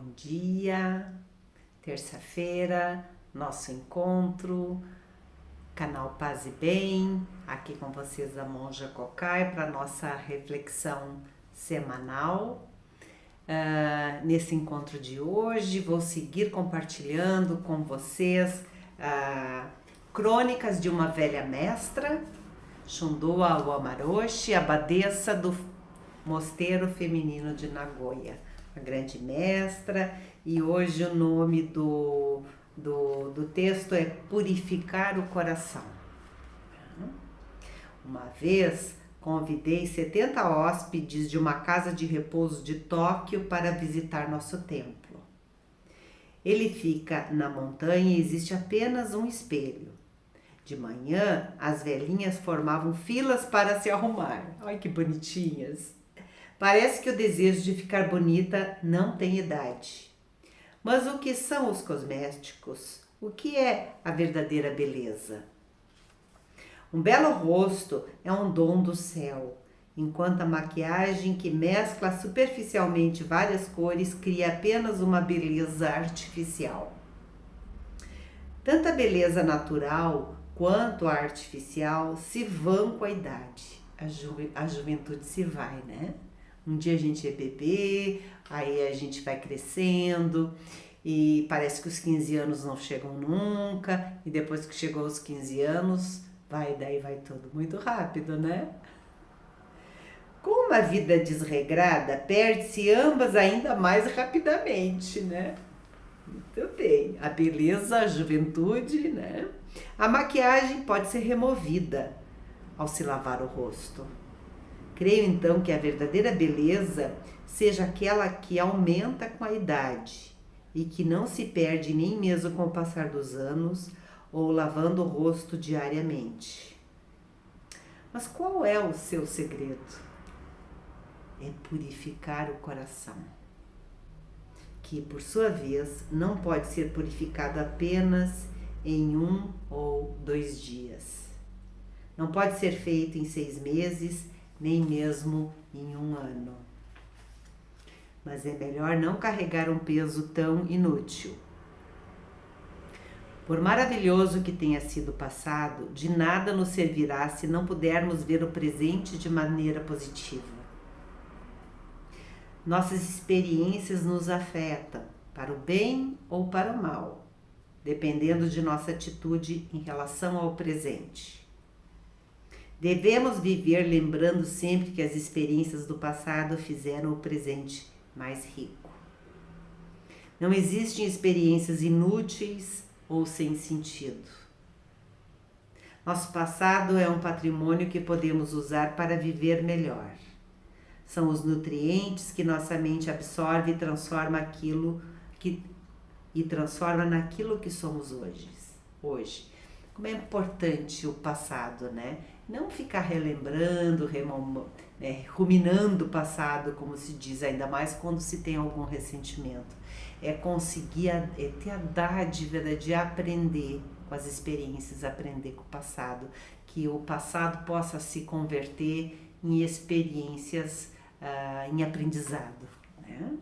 Bom dia, terça-feira, nosso encontro, canal Paz e Bem, aqui com vocês a Monja Cocai para nossa reflexão semanal. Nesse encontro de hoje vou seguir compartilhando com vocês Crônicas de uma Velha Mestra, Shundoa Awamaroshi, abadesa do Mosteiro Feminino de Nagoya, a grande mestra, e hoje o nome do texto é Purificar o Coração. Uma vez convidei 70 hóspedes de uma casa de repouso de Tóquio para visitar nosso templo. Ele fica na montanha e existe apenas um espelho. De manhã, as velhinhas formavam filas para se arrumar. Ai, que bonitinhas! Parece que o desejo de ficar bonita não tem idade. Mas o que são os cosméticos? O que é a verdadeira beleza? Um belo rosto é um dom do céu, enquanto a maquiagem que mescla superficialmente várias cores cria apenas uma beleza artificial. Tanto a beleza natural quanto a artificial se vão com a idade. A juventude se vai, né? Um dia a gente é bebê, aí a gente vai crescendo e parece que os 15 anos não chegam nunca, e depois que chegou aos 15 anos, daí vai tudo muito rápido, né? Com uma vida desregrada, perde-se ambas ainda mais rapidamente, né? Muito bem, a beleza, a juventude, né? A maquiagem pode ser removida ao se lavar o rosto. Creio então que a verdadeira beleza seja aquela que aumenta com a idade e que não se perde nem mesmo com o passar dos anos ou lavando o rosto diariamente. Mas qual é o seu segredo? É purificar o coração, que por sua vez não pode ser purificado apenas em 1 ou 2 dias. Não pode ser feito em 6 meses, nem mesmo em 1 ano. Mas é melhor não carregar um peso tão inútil. Por maravilhoso que tenha sido o passado, de nada nos servirá se não pudermos ver o presente de maneira positiva. Nossas experiências nos afetam, para o bem ou para o mal, dependendo de nossa atitude em relação ao presente. Devemos viver lembrando sempre que as experiências do passado fizeram o presente mais rico. Não existem experiências inúteis ou sem sentido. Nosso passado é um patrimônio que podemos usar para viver melhor. São os nutrientes que nossa mente absorve e transforma naquilo que somos hoje. Como é importante o passado, né? Não ficar relembrando, ruminando o passado, como se diz, ainda mais quando se tem algum ressentimento. É conseguir, ter a dádiva de aprender com as experiências, aprender com o passado, que o passado possa se converter em experiências, em aprendizado, né?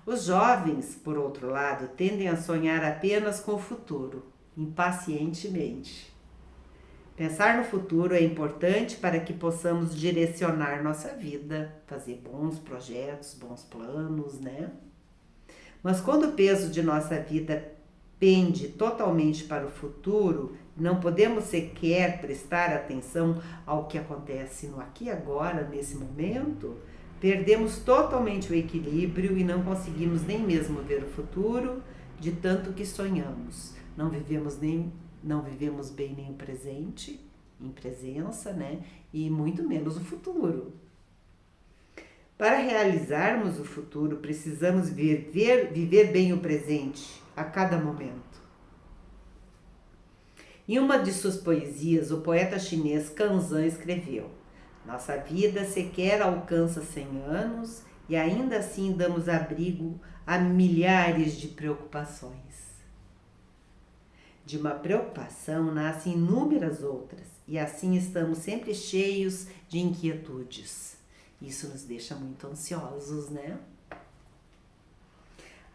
Os jovens, por outro lado, tendem a sonhar apenas com o futuro, impacientemente. Pensar no futuro é importante para que possamos direcionar nossa vida, fazer bons projetos, bons planos, né? Mas quando o peso de nossa vida pende totalmente para o futuro, não podemos sequer prestar atenção ao que acontece no aqui e agora, nesse momento, perdemos totalmente o equilíbrio e não conseguimos nem mesmo ver o futuro de tanto que sonhamos. Não vivemos bem nem o presente, em presença, né? E muito menos o futuro. Para realizarmos o futuro, precisamos viver bem o presente a cada momento. Em uma de suas poesias, o poeta chinês Kanzan escreveu: nossa vida sequer alcança 100 anos e ainda assim damos abrigo a milhares de preocupações. De uma preocupação nascem inúmeras outras e assim estamos sempre cheios de inquietudes. Isso nos deixa muito ansiosos, né?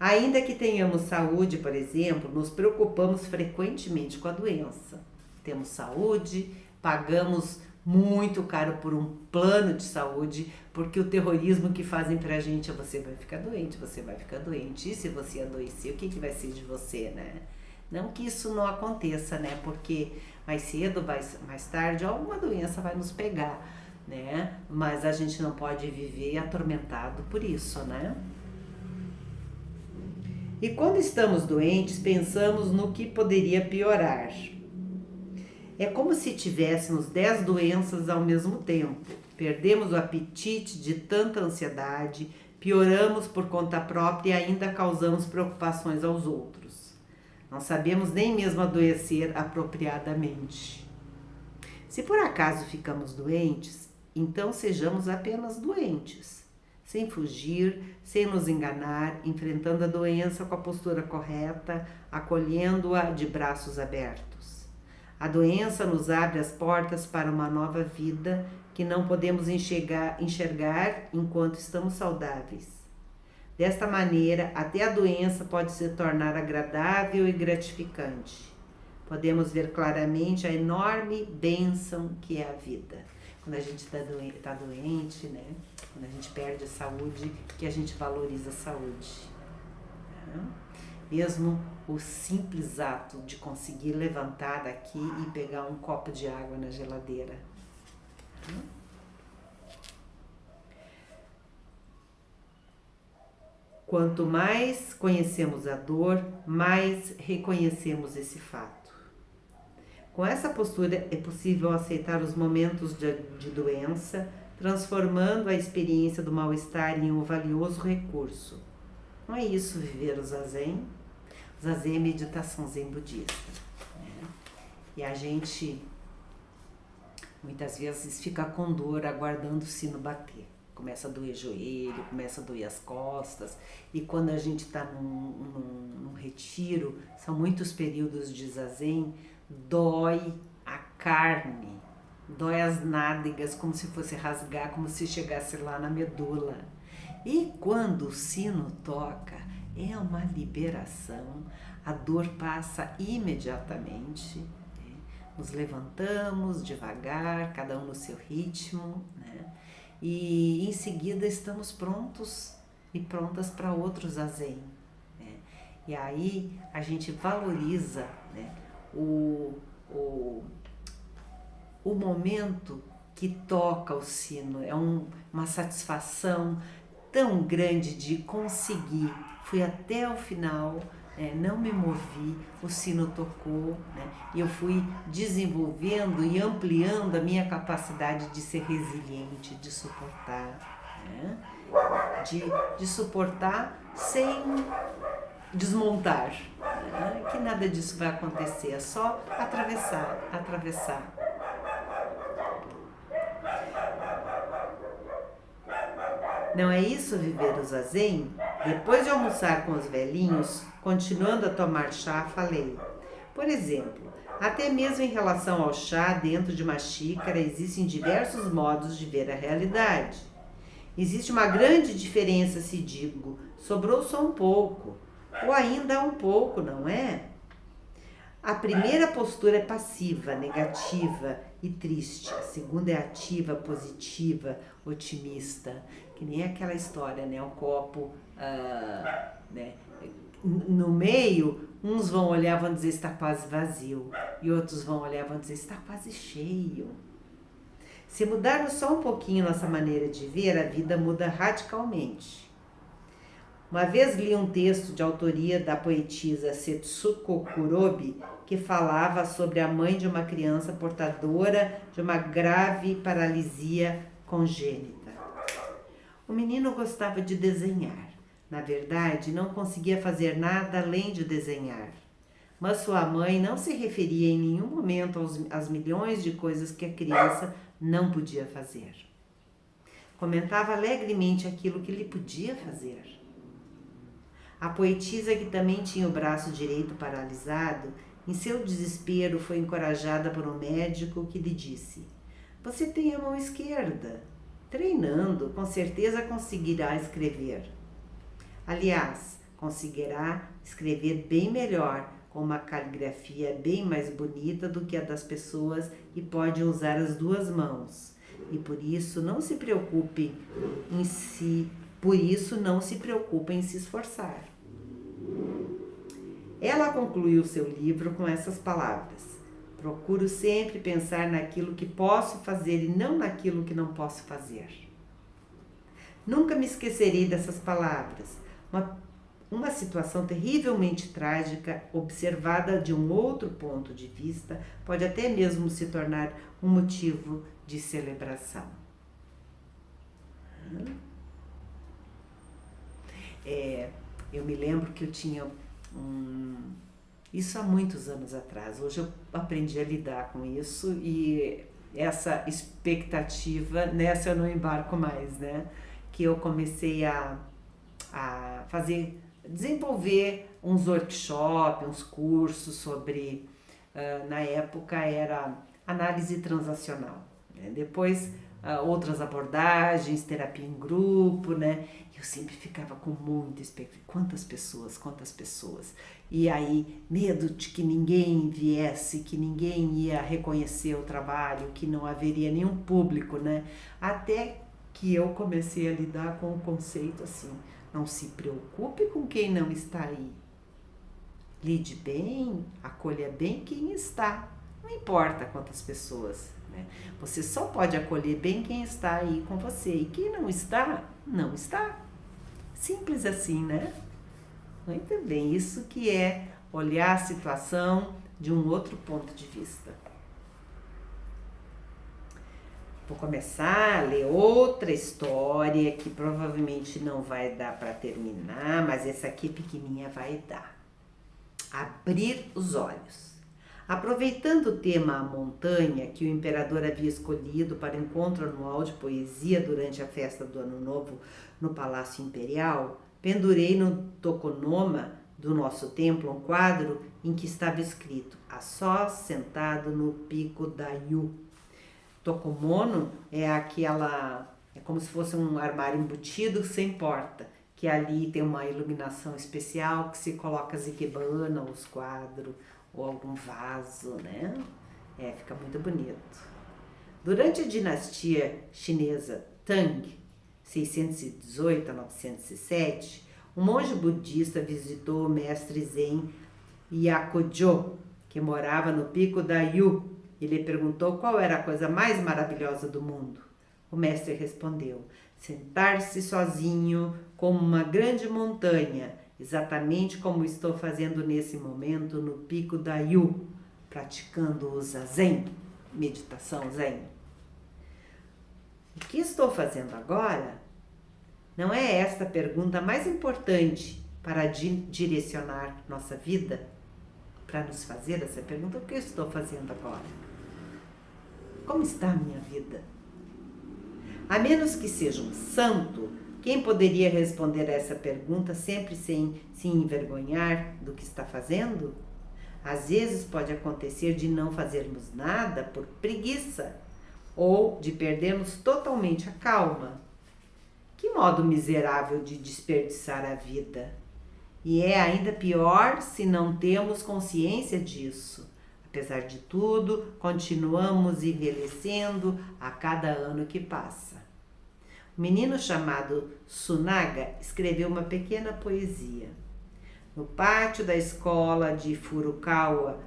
Ainda que tenhamos saúde, por exemplo, nos preocupamos frequentemente com a doença. Temos saúde, pagamos muito caro por um plano de saúde, porque o terrorismo que fazem pra gente é você vai ficar doente, você vai ficar doente, e se você adoecer, o que vai ser de você, né? Não que isso não aconteça, né? Porque mais cedo, mais tarde, alguma doença vai nos pegar, né? Mas a gente não pode viver atormentado por isso, né? E quando estamos doentes, pensamos no que poderia piorar. É como se tivéssemos 10 doenças ao mesmo tempo. Perdemos o apetite de tanta ansiedade, pioramos por conta própria e ainda causamos preocupações aos outros. Não sabemos nem mesmo adoecer apropriadamente. Se por acaso ficamos doentes, então sejamos apenas doentes, sem fugir, sem nos enganar, enfrentando a doença com a postura correta, acolhendo-a de braços abertos. A doença nos abre as portas para uma nova vida que não podemos enxergar enquanto estamos saudáveis. Desta maneira, até a doença pode se tornar agradável e gratificante. Podemos ver claramente a enorme bênção que é a vida. Quando a gente está doente, né? Quando a gente perde a saúde, que a gente valoriza a saúde. Mesmo o simples ato de conseguir levantar daqui e pegar um copo de água na geladeira. Quanto mais conhecemos a dor, mais reconhecemos esse fato. Com essa postura é possível aceitar os momentos de doença, transformando a experiência do mal-estar em um valioso recurso. Não é isso viver o Zazen? O Zazen é meditação zen budista, né? E a gente muitas vezes fica com dor aguardando o sino bater. Começa a doer joelho, começa a doer as costas. E quando a gente está num retiro, são muitos períodos de Zazen, dói a carne, dói as nádegas, como se fosse rasgar, como se chegasse lá na medula. E quando o sino toca, é uma liberação, a dor passa imediatamente, né? Nos levantamos devagar, cada um no seu ritmo, né? E em seguida estamos prontos e prontas para outro Zazen, né? E aí a gente valoriza, né, o momento que toca o sino, é uma satisfação tão grande de conseguir. Fui até o final, não me movi, o sino tocou, né, e eu fui desenvolvendo e ampliando a minha capacidade de ser resiliente, de suportar, né, de suportar sem desmontar, né, que nada disso vai acontecer, é só atravessar. Não é isso viver o Zazen? Depois de almoçar com os velhinhos, continuando a tomar chá, falei. Por exemplo, até mesmo em relação ao chá dentro de uma xícara, existem diversos modos de ver a realidade. Existe uma grande diferença se digo, sobrou só um pouco, ou ainda há um pouco, não é? A primeira postura é passiva, negativa e triste. A segunda é ativa, positiva, otimista. Que nem aquela história, né? O copo, né? No meio, uns vão olhar e vão dizer está quase vazio. E outros vão olhar e vão dizer está quase cheio. Se mudarmos só um pouquinho nossa maneira de ver, a vida muda radicalmente. Uma vez li um texto de autoria da poetisa Setsuko Kurobe que falava sobre a mãe de uma criança portadora de uma grave paralisia congênita. O menino gostava de desenhar. Na verdade, não conseguia fazer nada além de desenhar. Mas sua mãe não se referia em nenhum momento às milhões de coisas que a criança não podia fazer. Comentava alegremente aquilo que ele podia fazer. A poetisa, que também tinha o braço direito paralisado, em seu desespero foi encorajada por um médico que lhe disse: "Você tem a mão esquerda. Treinando, com certeza conseguirá escrever. Aliás, conseguirá escrever bem melhor, com uma caligrafia bem mais bonita do que a das pessoas e pode usar as duas mãos. E por isso não se preocupe em se esforçar. Ela concluiu seu livro com essas palavras: procuro sempre pensar naquilo que posso fazer e não naquilo que não posso fazer. Nunca me esquecerei dessas palavras. Uma situação terrivelmente trágica, observada de um outro ponto de vista, pode até mesmo se tornar um motivo de celebração. Eu me lembro que eu tinha isso há muitos anos atrás. Hoje eu aprendi a lidar com isso e essa expectativa, nessa eu não embarco mais, né? Que eu comecei a desenvolver uns workshops, uns cursos sobre, na época era análise transacional, né? Depois outras abordagens, terapia em grupo, né? Eu sempre ficava com muita expectativa, quantas pessoas, e aí medo de que ninguém viesse, que ninguém ia reconhecer o trabalho, que não haveria nenhum público, né? Até que eu comecei a lidar com o conceito assim: não se preocupe com quem não está aí. Lide bem, acolha bem quem está. Não importa quantas pessoas, né? Você só pode acolher bem quem está aí com você. E quem não está, não está. Simples assim, né? Muito bem, isso que é olhar a situação de um outro ponto de vista. Vou começar a ler outra história que provavelmente não vai dar para terminar, mas essa aqui pequenininha vai dar. Abrir os olhos. Aproveitando o tema A Montanha, que o imperador havia escolhido para o encontro anual de poesia durante a festa do Ano Novo no Palácio Imperial, pendurei no tokonoma do nosso templo um quadro em que estava escrito: a sós sentado no pico da Yu. Tokomono é como se fosse um armário embutido sem porta, que ali tem uma iluminação especial que se coloca as ikebana, os quadros, ou algum vaso, né? Fica muito bonito. Durante a dinastia chinesa Tang, 618 a 907, um monge budista visitou o mestre Zen Yakujo, que morava no pico da Yu. Ele perguntou qual era a coisa mais maravilhosa do mundo. O mestre respondeu: sentar-se sozinho como uma grande montanha, exatamente como estou fazendo nesse momento no pico da Yu, praticando o zazen, meditação zen. O que estou fazendo agora? Não é esta a pergunta mais importante para direcionar nossa vida? Para nos fazer essa pergunta: o que eu estou fazendo agora? Como está a minha vida? A menos que seja um santo, quem poderia responder a essa pergunta sempre sem se envergonhar do que está fazendo? Às vezes pode acontecer de não fazermos nada por preguiça ou de perdermos totalmente a calma. Que modo miserável de desperdiçar a vida! E é ainda pior se não temos consciência disso. Apesar de tudo, continuamos envelhecendo a cada ano que passa. Um menino chamado Sunaga escreveu uma pequena poesia. No pátio da escola de Furukawa,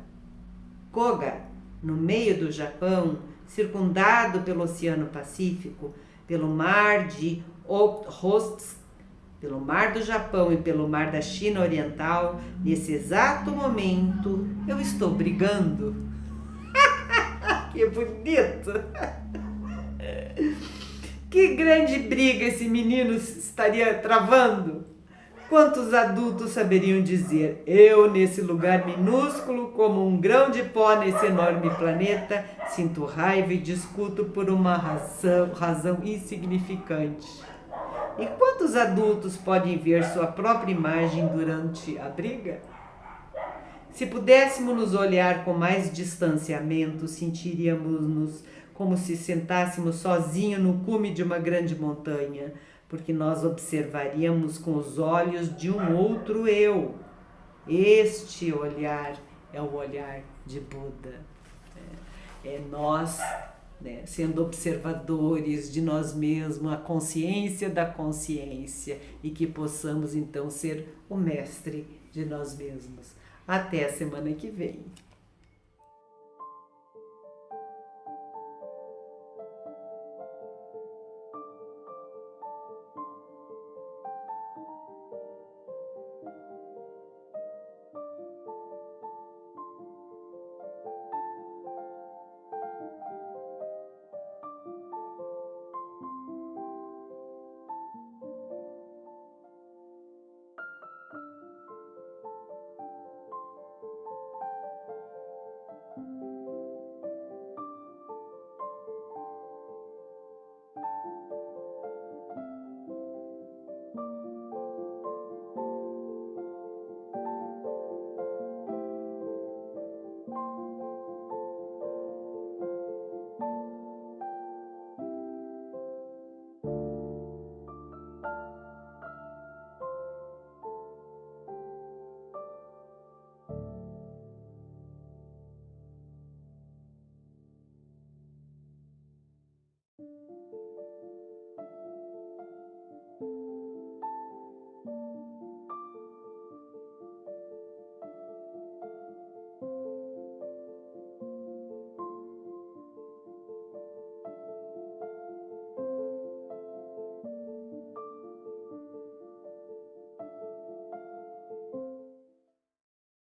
Koga, no meio do Japão, circundado pelo Oceano Pacífico, pelo mar de Okhotsk, pelo mar do Japão e pelo mar da China Oriental, nesse exato momento eu estou brigando. Que bonito! Que grande briga esse menino estaria travando! Quantos adultos saberiam dizer: eu, nesse lugar minúsculo, como um grão de pó nesse enorme planeta, sinto raiva e discuto por uma razão insignificante. E quantos adultos podem ver sua própria imagem durante a briga? Se pudéssemos nos olhar com mais distanciamento, sentiríamos-nos como se sentássemos sozinhos no cume de uma grande montanha, porque nós observaríamos com os olhos de um outro eu. Este olhar é o olhar de Buda. É nós, né, sendo observadores de nós mesmos, a consciência da consciência, e que possamos então ser o mestre de nós mesmos. Até a semana que vem.